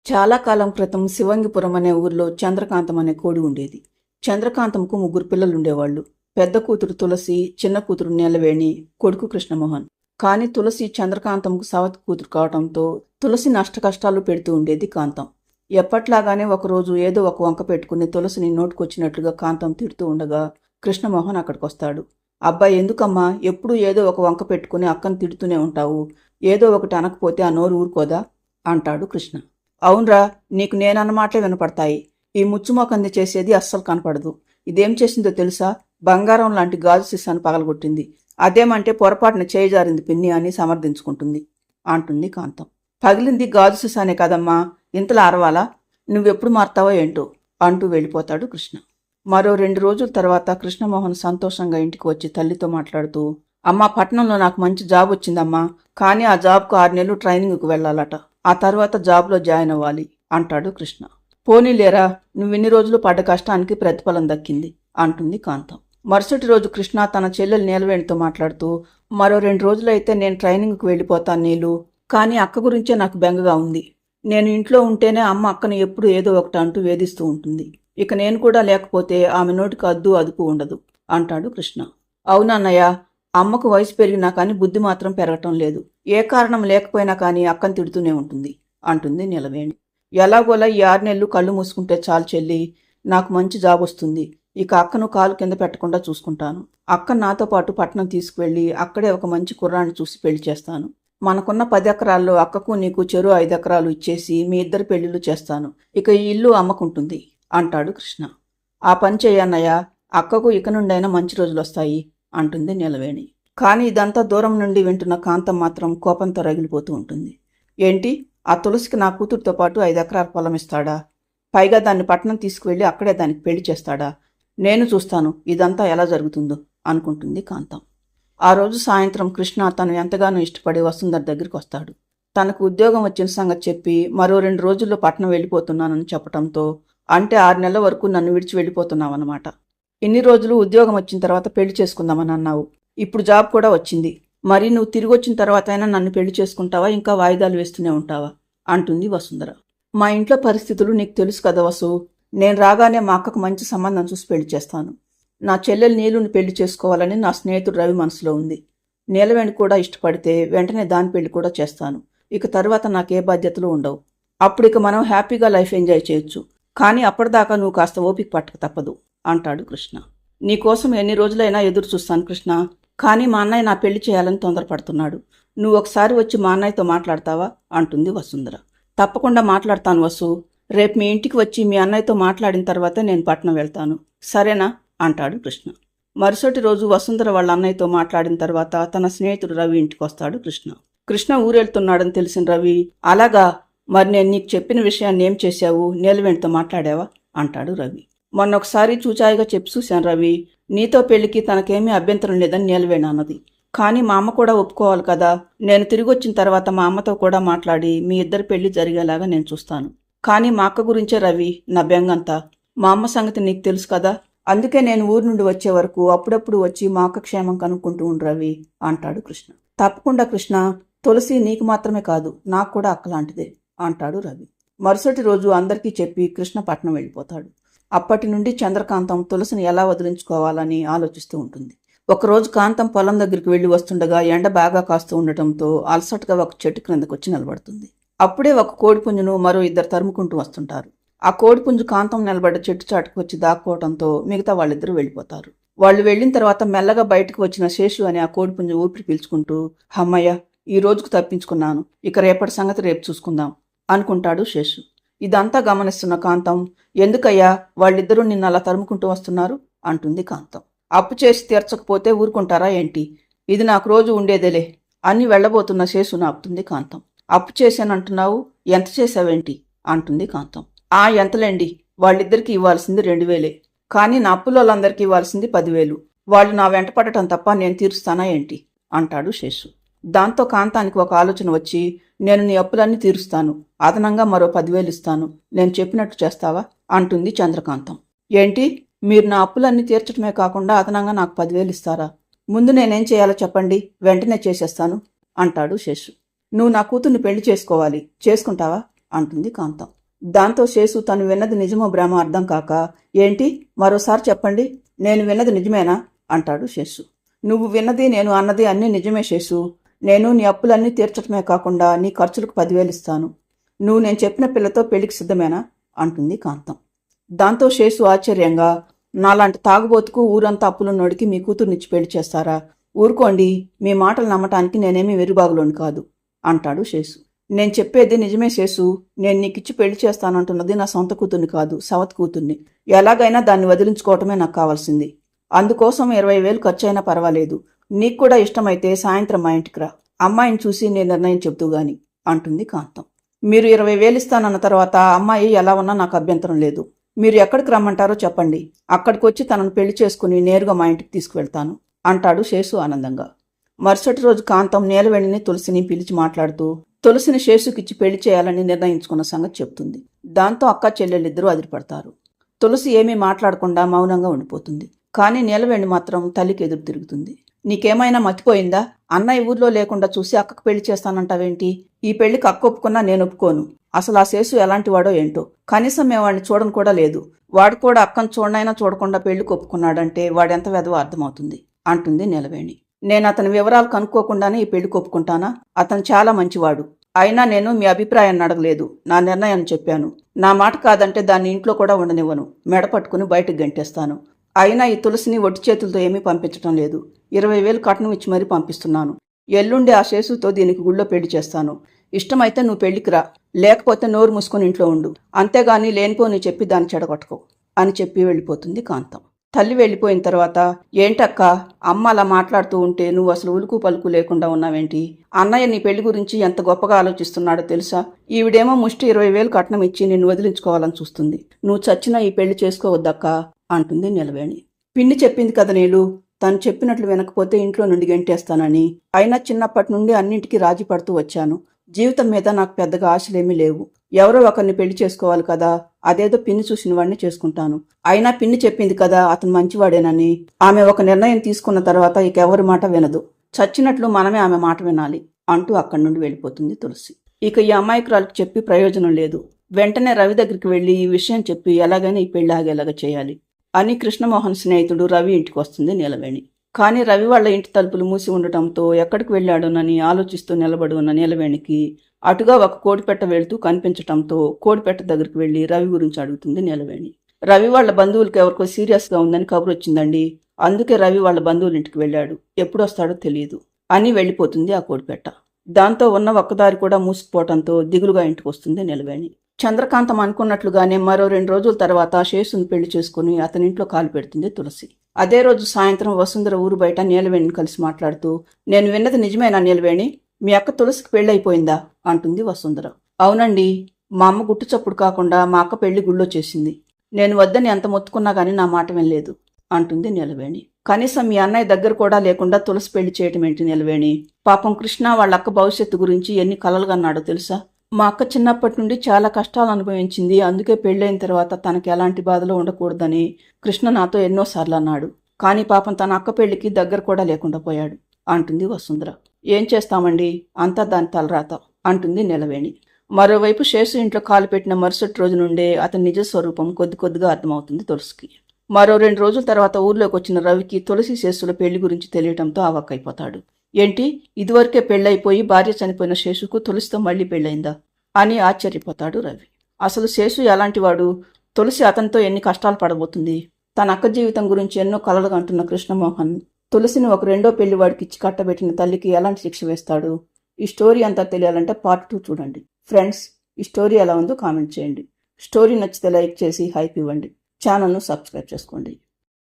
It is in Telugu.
చాలా కాలం క్రితం శివంగిపురం అనే ఊర్లో చంద్రకాంతం అనే కోడి ఉండేది. చంద్రకాంతంకు 3 పిల్లలుండేవాళ్లు. పెద్ద కూతురు తులసి, చిన్న కూతురు నీలవేణి, కొడుకు కృష్ణమోహన్. కాని తులసి చంద్రకాంతంకు సవతి కూతురు కావడంతో తులసి నష్టకష్టాలు పెడుతూ ఉండేది కాంతం. ఎప్పట్లాగానే ఒకరోజు ఏదో ఒక వంక పెట్టుకుని తులసిని నోటుకొచ్చినట్లుగా కాంతం తిడుతూ ఉండగా కృష్ణమోహన్ అక్కడికొస్తాడు. అబ్బాయి, ఎందుకమ్మా ఎప్పుడూ ఏదో ఒక వంక పెట్టుకుని అక్కను తిడుతూనే ఉంటావు? ఏదో ఒకటి అనకపోతే ఆ నోరు ఊరుకోదా అంటాడు కృష్ణ. అవునరా, నీకు నేనన్న మాటలే వినపడతాయి. ఈ ముచ్చుమోకంది చేసేది అస్సలు కనపడదు. ఇదేం చేసిందో తెలుసా? బంగారం లాంటి గాజు సీసాను పగలగొట్టింది. అదేమంటే పొరపాటున చేయిజారింది పిన్ని అని సమర్థించుకుంటుంది అంటుంది కాంతం. పగిలింది గాజు సీసానే కదమ్మా, ఇంతలా అరవాలా? నువ్వెప్పుడు మారుతావో ఏంటో అంటూ వెళ్ళిపోతాడు కృష్ణ. మరో 2 రోజుల తర్వాత కృష్ణమోహన్ సంతోషంగా ఇంటికి వచ్చి తల్లితో మాట్లాడుతూ, అమ్మా, పట్టణంలో నాకు మంచి జాబ్ వచ్చిందమ్మా. కానీ ఆ జాబ్కు 6 నెలలు ట్రైనింగ్కు వెళ్లాలట. ఆ తర్వాత జాబ్లో జాయిన్ అవ్వాలి అంటాడు కృష్ణ. పోనీలేరా, నువ్విన్ని రోజులు పడ్డ కష్టానికి ప్రతిఫలం దక్కింది అంటుంది కాంతం. మరుసటి రోజు కృష్ణ తన చెల్లెలు నీలవేణితో మాట్లాడుతూ, మరో 2 రోజులైతే నేను ట్రైనింగ్కు వెళ్ళిపోతాను నీలు. కానీ అక్క గురించే నాకు బెంగగా ఉంది. నేను ఇంట్లో ఉంటేనే అమ్మ అక్కను ఎప్పుడు ఏదో ఒకటి అంటూ వేధిస్తూ ఉంటుంది. ఇక నేను కూడా లేకపోతే ఆమె నోటికి అద్దు అదుపు ఉండదు అంటాడు కృష్ణ. అవునన్నయ్య, అమ్మకు వయసు పెరిగినా కానీ బుద్ధి మాత్రం పెరగటం లేదు. ఏ కారణం లేకపోయినా కానీ అక్కను తిడుతూనే ఉంటుంది అంటుంది నీలవేణి. ఎలాగోలా ఈ 6 నెలలు కళ్ళు మూసుకుంటే చాలు చెల్లి, నాకు మంచి జాబ్ వస్తుంది. ఇక అక్కను కాలు కింద పెట్టకుండా చూసుకుంటాను. అక్క నాతో పాటు పట్నం తీసుకువెళ్ళి అక్కడే ఒక మంచి కుర్రాన్ని చూసి పెళ్లి చేస్తాను. మనకున్న 10 ఎకరాల్లో అక్కకు నీకు చెరు 5 ఎకరాలు ఇచ్చేసి మీ ఇద్దరు పెళ్లిళ్ళు చేస్తాను. ఇక ఈ ఇల్లు అమ్మకుంటుంది అంటాడు కృష్ణ. ఆ పని చెయ్యన్నయ్య, అక్కకు ఇక నుండైనా మంచి రోజులు వస్తాయి అంటుంది నీలవేణి. కానీ ఇదంతా దూరం నుండి వింటున్న కాంతం మాత్రం కోపంతో రగిలిపోతూ ఉంటుంది. ఏంటి, ఆ తులసికి నా కూతురుతో పాటు 5 ఎకరాల పొలం ఇస్తాడా? పైగా దాన్ని పట్నం తీసుకువెళ్ళి అక్కడే దానికి పెళ్లి చేస్తాడా? నేను చూస్తాను ఇదంతా ఎలా జరుగుతుందో అనుకుంటుంది కాంతం. ఆ రోజు సాయంత్రం కృష్ణ తను ఎంతగానో ఇష్టపడే వసుంధర దగ్గరికి వస్తాడు. తనకు ఉద్యోగం వచ్చిన సంగతి చెప్పి మరో 2 రోజుల్లో పట్నం వెళ్ళిపోతున్నానని చెప్పడంతో, అంటే 6 నెలల వరకు నన్ను విడిచి వెళ్ళిపోతున్నావన్నమాట. ఇన్ని రోజులు ఉద్యోగం వచ్చిన తర్వాత పెళ్లి చేసుకుందామని అన్నావు. ఇప్పుడు జాబ్ కూడా వచ్చింది. మరి నువ్వు తిరిగి వచ్చిన తర్వాత అయినా నన్ను పెళ్లి చేసుకుంటావా, ఇంకా వాయిదాలు వేస్తూనే ఉంటావా అంటుంది వసుంధర. మా ఇంట్లో పరిస్థితులు నీకు తెలుసు కదా వసు. నేను రాగానే మా అక్కకు మంచి సంబంధం చూసి పెళ్లి చేస్తాను. నా చెల్లెలు నీలుని పెళ్లి చేసుకోవాలని నా స్నేహితుడు రవి మనసులో ఉంది. నీలవేణి కూడా ఇష్టపడితే వెంటనే దాని పెళ్లి కూడా చేస్తాను. ఇక తర్వాత నాకే బాధ్యతలు ఉండవు. అప్పుడు ఇక మనం హ్యాపీగా లైఫ్ ఎంజాయ్ చేయొచ్చు. కానీ అప్పటిదాకా నువ్వు కాస్త ఓపిక పట్టక తప్పదు అంటాడు కృష్ణ. నీకోసం ఎన్ని రోజులైనా ఎదురు చూస్తాను కృష్ణ. కానీ మా అన్నయ్య నా పెళ్లి చేయాలని తొందరపడుతున్నాడు. నువ్వు ఒకసారి వచ్చి మా అన్నయ్యతో మాట్లాడతావా అంటుంది వసుంధర. తప్పకుండా మాట్లాడతాను వసు. రేపు మీ ఇంటికి వచ్చి మీ అన్నయ్యతో మాట్లాడిన తర్వాతే నేను పట్నం వెళ్తాను, సరేనా అంటాడు కృష్ణ. మరుసటి రోజు వసుంధర వాళ్ళ అన్నయ్యతో మాట్లాడిన తర్వాత తన స్నేహితుడు రవి ఇంటికి వస్తాడు కృష్ణ. కృష్ణ ఊరెళ్తున్నాడని తెలిసిన రవి, అలాగా, మరి నేను నీకు చెప్పిన విషయాన్ని ఏం చేశావు? నీలవేణితో మాట్లాడావా అంటాడు రవి. మొన్నొకసారి చూచాయిగా చెప్పి చూశాను రవి. నీతో పెళ్లికి తనకేమీ అభ్యంతరం లేదని నీలవేణి అన్నది. కానీ మా అమ్మ కూడా ఒప్పుకోవాలి కదా. నేను తిరిగి వచ్చిన తర్వాత మా అమ్మతో కూడా మాట్లాడి మీ ఇద్దరు పెళ్లి జరిగేలాగా నేను చూస్తాను. కానీ మా అక్క గురించే రవి నా బెంగంతా. మా అమ్మ సంగతి నీకు తెలుసు కదా. అందుకే నేను ఊరు నుండి వచ్చే వరకు అప్పుడప్పుడు వచ్చి మా అక్క క్షేమం కనుక్కుంటూ ఉండు రవి అంటాడు కృష్ణ. తప్పకుండా కృష్ణ, తులసి నీకు మాత్రమే కాదు నాకు కూడా అక్కలాంటిదే అంటాడు రవి. మరుసటి రోజు అందరికీ చెప్పి కృష్ణ పట్నం వెళ్ళిపోతాడు. అప్పటి నుండి చంద్రకాంతం తులసిని ఎలా వదిలించుకోవాలని ఆలోచిస్తూ ఉంటుంది. ఒకరోజు కాంతం పొలం దగ్గరికి వెళ్లి వస్తుండగా ఎండ బాగా కాస్తూ ఉండటంతో అలసటగా ఒక చెట్టు క్రిందకు వచ్చి నిలబడుతుంది. అప్పుడే ఒక కోడిపుంజును మరో 2 తరుముకుంటూ వస్తుంటారు. ఆ కోడిపుంజు కాంతం నిలబడ్డ చెట్టు చాటుకు వచ్చి దాక్కోవడంతో మిగతా వాళ్ళిద్దరూ వెళ్ళిపోతారు. వాళ్ళు వెళ్లిన తర్వాత మెల్లగా బయటకు వచ్చిన శేషు అని ఆ కోడిపుంజు ఊపిరి పీల్చుకుంటూ, హమ్మయ్య, ఈ రోజుకు తప్పించుకున్నాను, ఇక రేపటి సంగతి రేపు చూసుకుందాం అనుకుంటాడు శేషు. ఇదంతా గమనిస్తున్న కాంతం, ఎందుకయ్యా వాళ్ళిద్దరూ నిన్న అలా తరుముకుంటూ వస్తున్నారు అంటుంది కాంతం. అప్పు చేసి తీర్చకపోతే ఊరుకుంటారా ఏంటి? ఇది నాకు రోజు ఉండేదేలే అని వెళ్లబోతున్న శేషును ఆపుతుంది కాంతం. అప్పు చేశానంటున్నావు, ఎంత చేశావేంటి అంటుంది కాంతం. ఎంతలేండి, వాళ్ళిద్దరికీ ఇవ్వాల్సింది 2000. కానీ నా అప్పులందరికీ ఇవ్వాల్సింది 10,000. వాళ్ళు నా వెంట పడటం తప్ప నేను తీరుస్తానా ఏంటి అంటాడు శేషు. దాంతో కాంతానికి ఒక ఆలోచన వచ్చి, నేను నీ అప్పులన్నీ తీరుస్తాను, అదనంగా మరో 10,000 ఇస్తాను, నేను చెప్పినట్టు చేస్తావా అంటుంది చంద్రకాంతం. ఏంటి, మీరు నా అప్పులన్నీ తీర్చడమే కాకుండా అదనంగా నాకు 10,000 ఇస్తారా? ముందు నేనేం చేయాలో చెప్పండి, వెంటనే చేసేస్తాను అంటాడు శేషు. నువ్వు నా కూతుర్ని పెళ్లి చేసుకోవాలి, చేసుకుంటావా అంటుంది కాంతం. దాంతో శేషు తను విన్నది నిజమో భ్రమ అర్థం కాక, ఏంటి మరోసారి చెప్పండి, నేను విన్నది నిజమేనా అంటాడు శేషు. నువ్వు విన్నది నేను అన్నది అన్నీ నిజమే శేషు. నేను నీ అప్పులన్నీ తీర్చటమే కాకుండా నీ ఖర్చులకు 10,000 ఇస్తాను. నువ్వు నేను చెప్పిన పిల్లతో పెళ్లికి సిద్ధమేనా అంటుంది కాంతం. దాంతో శేషు ఆశ్చర్యంగా, నాలాంటి తాగుబోతుకు ఊరంతా అప్పులున్నోడికి మీ కూతుర్నిచ్చి పెళ్లి చేస్తారా? ఊరుకోండి, మీ మాటలు నమ్మటానికి నేనేమీ వెరుబాగులోని కాదు అంటాడు శేషు. నేను చెప్పేది నిజమే శేషు. నేను నీకిచ్చి పెళ్లి చేస్తానంటున్నది నా సొంత కూతుర్ని కాదు, సవత్ కూతుర్ని. ఎలాగైనా దాన్ని వదిలించుకోవటమే నాకు కావాల్సింది. అందుకోసం 20,000 ఖర్చయినా పర్వాలేదు. నీకు కూడా ఇష్టమైతే సాయంత్రం మా ఇంటికి రా. అమ్మాయిని చూసి నేను నిర్ణయం చెబుతూ గాని అంటుంది కాంతం. మీరు 20,000 ఇస్తానన్న తర్వాత అమ్మాయి ఎలా ఉన్నా నాకు అభ్యంతరం లేదు. మీరు ఎక్కడికి రమ్మంటారో చెప్పండి, అక్కడికి వచ్చి తనను పెళ్లి చేసుకుని నేరుగా మా ఇంటికి తీసుకువెళ్తాను అంటాడు శేషు ఆనందంగా. మరుసటి రోజు కాంతం నీలవేణిని తులసిని పిలిచి మాట్లాడుతూ తులసిని శేషుకిచ్చి పెళ్లి చేయాలని నిర్ణయించుకున్న సంగతి చెప్తుంది. దాంతో అక్క చెల్లెళ్ళిద్దరూ అదిరిపడతారు. తులసి ఏమీ మాట్లాడకుండా మౌనంగా ఉండిపోతుంది. కానీ నీలవేణి మాత్రం తల్లికి ఎదురు తిరుగుతుంది. నీకేమైనా మతిపోయిందా? అన్నయ్య ఊర్లో లేకుండా చూసి అక్కకు పెళ్లి చేస్తానంటావేంటి? ఈ పెళ్లికి అక్క ఒప్పుకున్నా నేను ఒప్పుకోను. అసలు ఆ శేషు ఎలాంటి వాడో ఏంటో. కనీసం మేము వాడిని చూడను కూడా లేదు. వాడు కూడా అక్కను చూడనైనా చూడకుండా పెళ్లికి ఒప్పుకున్నాడంటే వాడెంత వెధవో అర్థమవుతుంది అంటుంది నీలవేణి. నేను అతని వివరాలు కనుక్కోకుండానే ఈ పెళ్లికి ఒప్పుకుంటానా? అతను చాలా మంచివాడు. అయినా నేను మీ అభిప్రాయాన్ని అడగలేదు, నా నిర్ణయాన్ని చెప్పాను. నా మాట కాదంటే దాన్ని ఇంట్లో కూడా ఉండనివ్వను. మెడ పట్టుకుని బయటకు గంటేస్తాను. అయినా ఈ తులసిని ఒట్టి చేతులతో ఏమీ పంపించటం లేదు. 20,000 కట్నం ఇచ్చి మరీ పంపిస్తున్నాను. ఎల్లుండి ఆ శేషుతో దీనికి గుళ్ళో పెళ్లి చేస్తాను. ఇష్టమైతే నువ్వు పెళ్లికి రా, లేకపోతే నోరు మూసుకొని ఇంట్లో ఉండు. అంతేగాని లేనిపోని చెప్పి దాన్ని చెడగొట్టుకో అని చెప్పి వెళ్ళిపోతుంది కాంతం. తల్లి వెళ్ళిపోయిన తర్వాత, ఏంటక్క అమ్మ అలా మాట్లాడుతూ ఉంటే నువ్వు అసలు ఉలుకు పలుకు లేకుండా ఉన్నావేంటి? అన్నయ్య నీ పెళ్లి గురించి ఎంత గొప్పగా ఆలోచిస్తున్నాడో తెలుసా? ఈవిడేమో ముష్టి 20,000 కట్నం ఇచ్చి నిన్ను వదిలించుకోవాలని చూస్తుంది. నువ్వు చచ్చినా ఈ పెళ్లి చేసుకోవద్దక్క అంటుంది నీలవేణి. పిన్ని చెప్పింది కదా నీలు, తను చెప్పినట్లు వినకపోతే ఇంట్లో నుండి గెంటేస్తానని. అయినా చిన్నప్పటి నుండి అన్నింటికీ రాజీ పడుతూ వచ్చాను. జీవితం మీద నాకు పెద్దగా ఆశలేమీ లేవు. ఎవరో ఒకరిని పెళ్లి చేసుకోవాలి కదా, అదేదో పిన్ని చూసిన వాడిని చేసుకుంటాను. అయినా పిన్ని చెప్పింది కదా అతను మంచివాడేనని. ఆమె ఒక నిర్ణయం తీసుకున్న తర్వాత ఇక ఎవరి మాట వినదు. చచ్చినట్లు మనమే ఆమె మాట వినాలి అంటూ అక్కడి నుండి వెళ్ళిపోతుంది తులసి. ఇక ఈ అమాయకురాలకు చెప్పి ప్రయోజనం లేదు. వెంటనే రవి దగ్గరికి వెళ్లి ఈ విషయం చెప్పి ఎలాగైనా ఈ పెళ్లి ఆగేలాగా చేయాలి అని కృష్ణమోహన్ స్నేహితుడు రవి ఇంటికి వస్తుంది నీలవేణి. కానీ రవి వాళ్ళ ఇంటి తలుపులు మూసి ఉండటంతో ఎక్కడికి వెళ్ళాడోనని ఆలోచిస్తూ నిలబడి ఉన్న నీలవేణికి అటుగా ఒక కోడిపెట్ట వెళ్తూ కనిపించటంతో కోడిపెట్ట దగ్గరికి వెళ్లి రవి గురించి అడుగుతుంది నీలవేణి. రవి వాళ్ళ బంధువులకు ఎవరికో సీరియస్గా ఉందని కబురు వచ్చిందండి, అందుకే రవి వాళ్ళ బంధువుల ఇంటికి వెళ్ళాడు, ఎప్పుడు వస్తాడో తెలియదు అని వెళ్ళిపోతుంది ఆ కోడిపెట్ట. దాంతో ఉన్న ఒక్కదారి కూడా మూసుకుపోవటంతో దిగులుగా ఇంటికి వస్తుంది నీలవేణి. చంద్రకాంతం అనుకున్నట్లుగానే మరో 2 రోజుల తర్వాత శేషుని పెళ్లి చేసుకుని అతనింట్లో కాలు పెడుతుంది తులసి. అదే రోజు సాయంత్రం వసుంధర ఊరు బయట నీలవేణిని కలిసి మాట్లాడుతూ, నేను విన్నది నిజమేనా నీలవేణి? మీ అక్క తులసికి పెళ్ళైపోయిందా అంటుంది వసుంధర. అవునండి, మా అమ్మ గుట్టు చప్పుడు కాకుండా మా అక్క పెళ్లి గుళ్ళో చేసింది. నేను వద్దని ఎంత మొత్తుకున్నా గానీ నా మాట వినలేదు అంటుంది నీలవేణి. కనీసం మీ అన్నయ్య దగ్గర కూడా లేకుండా తులసి పెళ్లి చేయటం ఏంటి నీలవేణి? పాపం కృష్ణ వాళ్ళ అక్క భవిష్యత్తు గురించి ఎన్ని కలలుగన్నాడో తెలుసా? మా అక్క చిన్నప్పటి నుండి చాలా కష్టాలు అనుభవించింది. అందుకే పెళ్ళైన తర్వాత తనకి ఎలాంటి బాధలు ఉండకూడదని కృష్ణ నాతో ఎన్నోసార్లు అన్నాడు. కానీ పాపం తన అక్క పెళ్లికి దగ్గర కూడా లేకుండా పోయాడు అంటుంది వసుంధర. ఏం చేస్తామండి, అంతా దాని తలరాత అంటుంది నీలవేణి. మరోవైపు శేషు ఇంట్లో కాలు పెట్టిన మరుసటి రోజు నుండే అతని నిజ స్వరూపం కొద్ది కొద్దిగా అర్థమవుతుంది తులసికి. మరో 2 రోజుల తర్వాత ఊర్లోకి వచ్చిన రవికి తులసి శేషుల పెళ్లి గురించి తెలియటంతో ఆవక్కైపోతాడు. ఏంటి, ఇదివరకే పెళ్ళైపోయి భార్య చనిపోయిన శేషుకు తులసితో మళ్లీ పెళ్ళైందా అని ఆశ్చర్యపోతాడు రవి. అసలు శేషు ఎలాంటివాడు? తులసి అతనితో ఎన్ని కష్టాలు పడబోతుంది? తన అక్క జీవితం గురించి ఎన్నో కలలు కంటున్న కృష్ణమోహన్ తులసిని ఒక 2వ పెళ్లి వాడికి ఇచ్చి కట్టబెట్టిన తల్లికి ఎలాంటి శిక్ష వేస్తాడు? ఈ స్టోరీ అంతా తెలియాలంటే పార్ట్ 2 చూడండి. ఫ్రెండ్స్, ఈ స్టోరీ ఎలా ఉందో కామెంట్ చేయండి. స్టోరీ నచ్చితే లైక్ చేసి హైప్ ఇవ్వండి. ఛానల్ను సబ్స్క్రైబ్ చేసుకోండి.